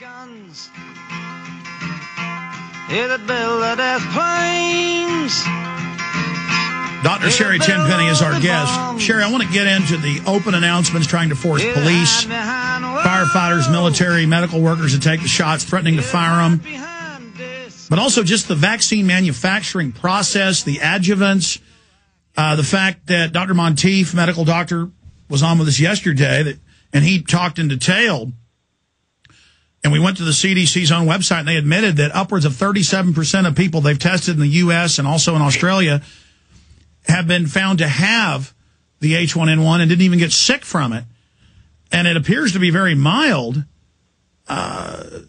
Guns. Here that build the death planes. Dr. Sherri Tenpenny is our guest. Sherri, I want to get into the open announcements trying to force police, firefighters, military, medical workers to take the shots, threatening to fire them. But also just the vaccine manufacturing process, the adjuvants, the fact that Dr. Monteith, medical doctor, was on with us yesterday, and he talked in detail. And we went to the CDC's own website, and they admitted that upwards of 37% of people they've tested in the U.S. and also in Australia have been found to have the H1N1 and didn't even get sick from it. And it appears to be very mild. And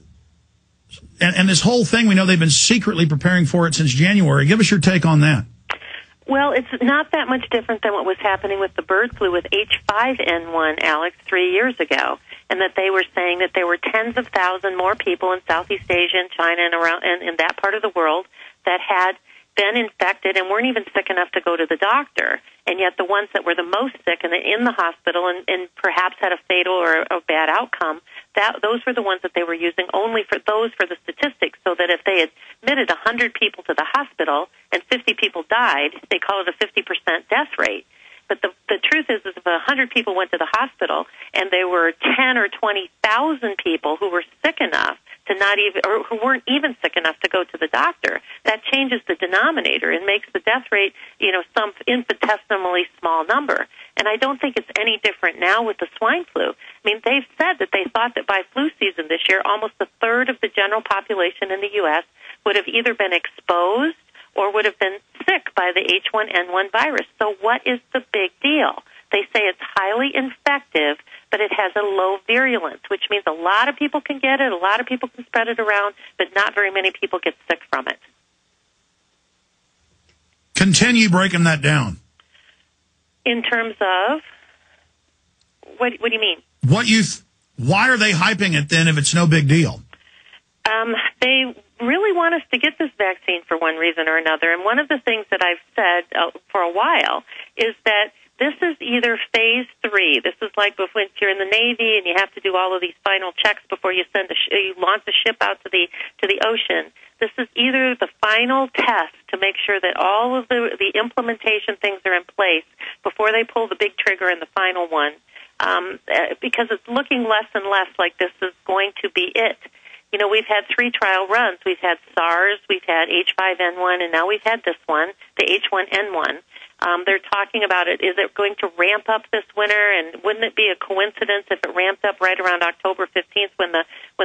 this whole thing, we know they've been secretly preparing for it since January. Give us your take on that. Well, it's not that much different than what was happening with the bird flu with H5N1, Alex, 3 years ago, and that they were saying that there were tens of thousands more people in Southeast Asia and China and around and in that part of the world that had been infected and weren't even sick enough to go to the doctor. And yet the ones that were the most sick and in the hospital and perhaps had a fatal or a bad outcome, those were the ones that they were using only for the statistics, so that if they admitted 100 people to the hospital and 50 people died, they call it a 50% death rate. But the truth is if 100 people went to the hospital and there were 10 or 20,000 people who were sick enough to not even, or who weren't even sick enough to go to the doctor, that changes the denominator and makes the death rate, some infinitesimally small number. And I don't think it's any different now with the swine flu. I mean, they've said that they thought that by flu season this year, almost a third of the general population in the U.S. would have either been exposed or would have been sick by the H1N1 virus. So what is the big deal? They say it's highly infective, but it has a low virulence, which means a lot of people can get it, a lot of people can spread it around, but not very many people get sick from it. Continue breaking that down. In terms of, what do you mean? Why are they hyping it then if it's no big deal? They really want us to get this vaccine for one reason or another. And one of the things that I've said for a while is that this is either phase 3. This is like when you're in the Navy and you have to do all of these final checks before you you launch the ship out to the ocean. This is either the final test to make sure that all of the implementation things are in place before they pull the big trigger in the final one, because it's looking less and less like this is going to be it. We've had 3 trial runs. We've had SARS, we've had H5N1, and now we've had this one, the H1N1. They're talking about it. Is it going to ramp up this winter? And wouldn't it be a coincidence if it ramped up right around October 15th when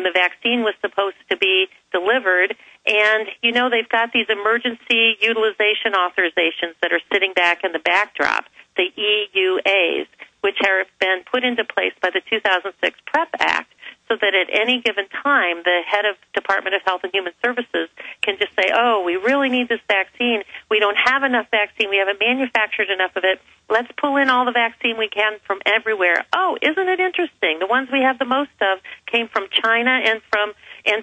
the vaccine was supposed to be delivered? And, they've got these emergency utilization authorizations that are sitting back in the backdrop, the EUAs, which have been put into place by the 2006 PrEP Act, so that at any given time, the head of Department of Health and Human Services can just say, oh, we really need this vaccine. We don't have enough vaccine. We haven't manufactured enough of it. Let's pull in all the vaccine we can from everywhere. Oh, isn't it interesting? The ones we have the most of came from China and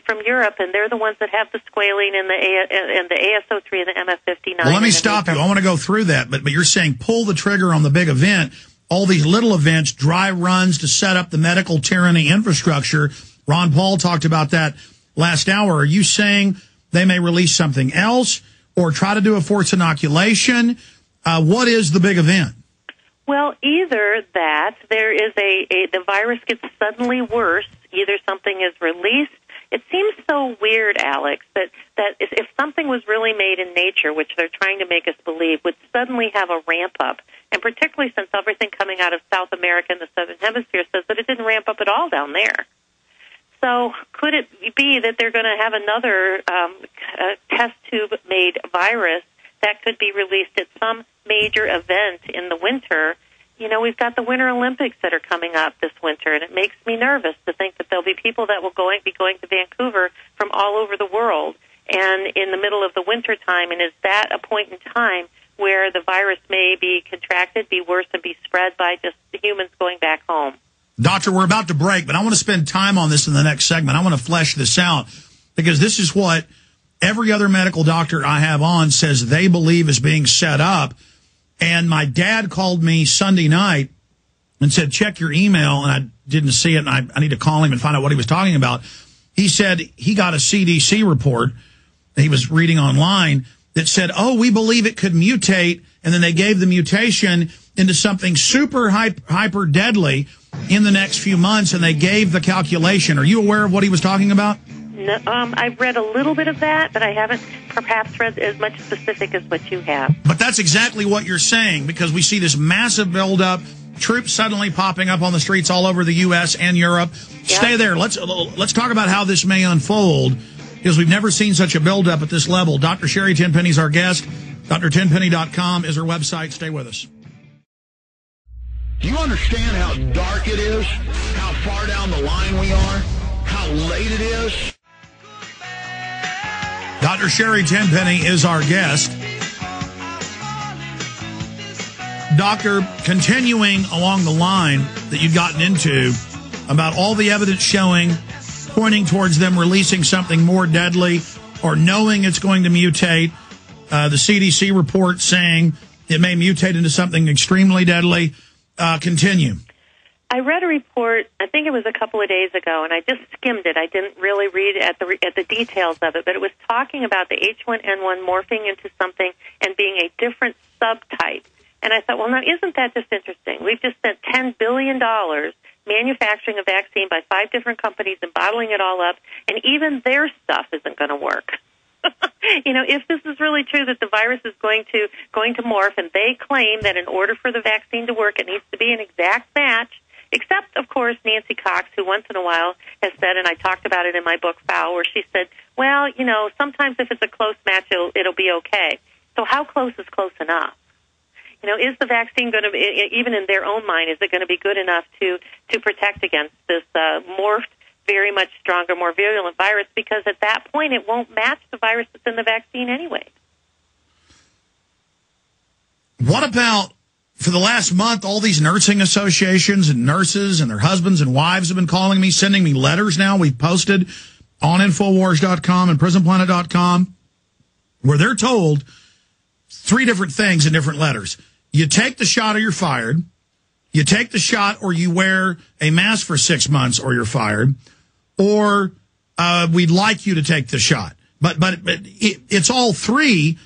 from Europe, and they're the ones that have the squalene and the ASO3 and the MF59. Well, let me stop you. I want to go through that, but you're saying pull the trigger on the big event. All these little events, dry runs to set up the medical tyranny infrastructure. Ron Paul talked about that last hour. Are you saying they may release something else or try to do a forced inoculation? What is the big event? Well, either that there is the virus gets suddenly worse, either something is released. It seems so weird, Alex, that if something was really made in nature, which they're trying to make us believe, would suddenly have a ramp up. And particularly since everything coming out of South America and the Southern Hemisphere says that it didn't ramp up at all down there. So could it be that they're going to have another test tube-made virus that could be released at some major event in the winter? We've got the Winter Olympics that are coming up this winter, and it makes me nervous to think that there'll be people that will be going to Vancouver from all over the world and in the middle of the winter time. And is that a point in time where the virus may be contracted, be worse, and be spread by just the humans going back home? Doctor, we're about to break, but I want to spend time on this in the next segment. I want to flesh this out because this is what every other medical doctor I have on says they believe is being set up. And my dad called me Sunday night and said, check your email, and I didn't see it, and I need to call him and find out what he was talking about. He said he got a CDC report that he was reading online that said, oh, we believe it could mutate, and then they gave the mutation into something super hyper deadly in the next few months, and they gave the calculation. Are you aware of what he was talking about? No, I've read a little bit of that, but I haven't perhaps read as much specific as what you have. But that's exactly what you're saying, because we see this massive buildup, troops suddenly popping up on the streets all over the U.S. and Europe. Yeah. Stay there. Let's talk about how this may unfold, because we've never seen such a buildup at this level. Dr. Sherri Tenpenny is our guest. DrTenpenny.com is her website. Stay with us. Do you understand how dark it is? How far down the line we are? How late it is? Dr. Sherri Tenpenny is our guest. Doctor, continuing along the line that you've gotten into about all the evidence showing, pointing towards them releasing something more deadly or knowing it's going to mutate, the CDC report saying it may mutate into something extremely deadly. Continue. I read a report, I think it was a couple of days ago, and I just skimmed it. I didn't really read at the details of it, but it was talking about the H1N1 morphing into something and being a different subtype. And I thought, well, now, isn't that just interesting? We've just spent $10 billion manufacturing a vaccine by 5 different companies and bottling it all up, and even their stuff isn't going to work. You know, if this is really true that the virus is going to morph, and they claim that in order for the vaccine to work, it needs to be an exact match, except, of course, Nancy Cox, who once in a while has said, and I talked about it in my book, Foul, where she said, well, you know, sometimes if it's a close match, it'll be okay. So how close is close enough? You know, is the vaccine going to be, even in their own mind, is it going to be good enough to protect against this morphed, very much stronger, more virulent virus? Because at that point, it won't match the virus that's in the vaccine anyway. What about, for the last month, all these nursing associations and nurses and their husbands and wives have been calling me, sending me letters now. We've posted on Infowars.com and PrisonPlanet.com where they're told 3 different things in different letters. You take the shot or you're fired. You take the shot or you wear a mask for 6 months or you're fired. Or we'd like you to take the shot. But it's all 3.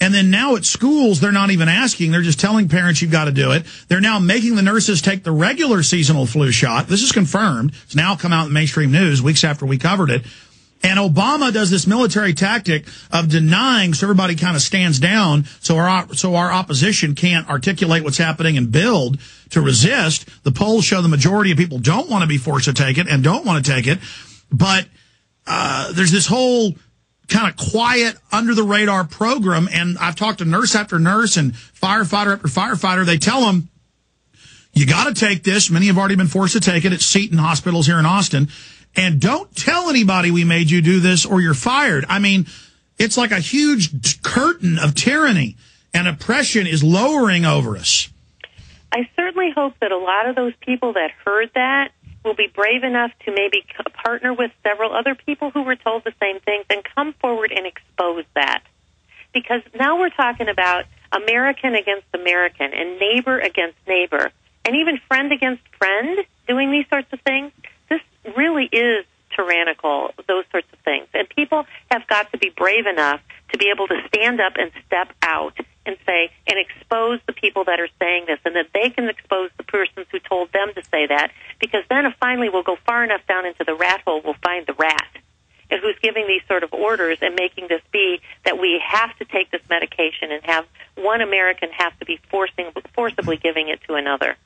And then now at schools, they're not even asking. They're just telling parents you've got to do it. They're now making the nurses take the regular seasonal flu shot. This is confirmed. It's now come out in mainstream news weeks after we covered it. And Obama does this military tactic of denying, so everybody kind of stands down, so our opposition can't articulate what's happening and build to resist. The polls show the majority of people don't want to be forced to take it and don't want to take it. But there's this whole kind of quiet, under-the-radar program, and I've talked to nurse after nurse and firefighter after firefighter. They tell them, you got to take this. Many have already been forced to take it at Seton hospitals here in Austin. And don't tell anybody we made you do this or you're fired. I mean, it's like a huge curtain of tyranny, and oppression is lowering over us. I certainly hope that a lot of those people that heard that will be brave enough to maybe partner with several other people who were told the same things and come forward and expose that. Because now we're talking about American against American and neighbor against neighbor and even friend against friend doing these sorts of things. This really is tyrannical, those sorts of things. And people have got to be brave enough to be able to stand up and step out and say, and expose the people that are saying this, and that they can expose the persons who told them to say that, because then finally we'll go far enough down into the rat hole, we'll find the rat, and who's giving these sort of orders and making this be that we have to take this medication and have one American have to be forcibly giving it to another.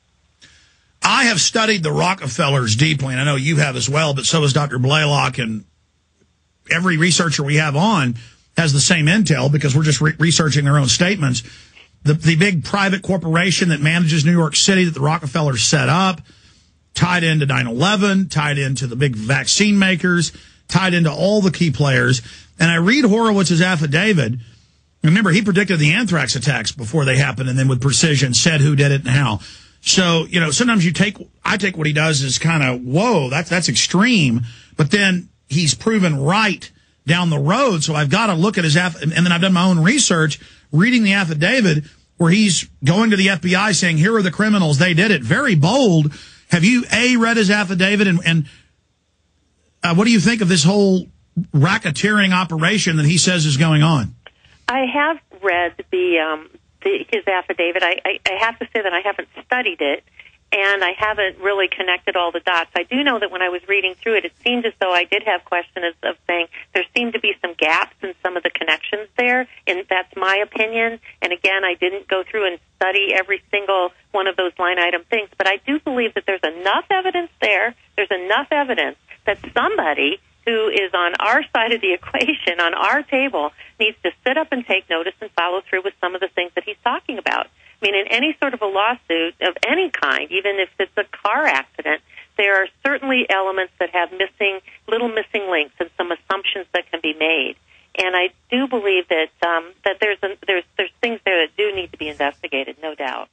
I have studied the Rockefellers deeply, and I know you have as well, but so has Dr. Blaylock, and every researcher we have on has the same intel because we're just researching their own statements. The big private corporation that manages New York City that the Rockefellers set up, tied into 9/11, tied into the big vaccine makers, tied into all the key players. And I read Horowitz's affidavit. Remember, he predicted the anthrax attacks before they happened, and then with precision said who did it and how. So, you know, sometimes I take what he does as kind of, whoa, that's extreme. But then he's proven right down the road. So I've got to look at his and then I've done my own research, reading the affidavit where he's going to the FBI saying, here are the criminals, they did it. Very bold. Have you, read his affidavit? And What do you think of this whole racketeering operation that he says is going on? I have read his affidavit. I have to say that I haven't studied it, and I haven't really connected all the dots. I do know that when I was reading through it, it seemed as though I did have questions of saying there seemed to be some gaps in some of the connections there, and that's my opinion. And again, I didn't go through and study every single one of those line item things, but I do believe that there's enough evidence there. There's enough evidence that somebody who is on our side of the equation, on our table, needs to sit up and take notice and follow through with some of the things that he's talking about. I mean, in any sort of a lawsuit of any kind, even if it's a car accident, there are certainly elements that have little missing links and some assumptions that can be made. And I do believe that that there's things there that do need to be investigated, no doubt.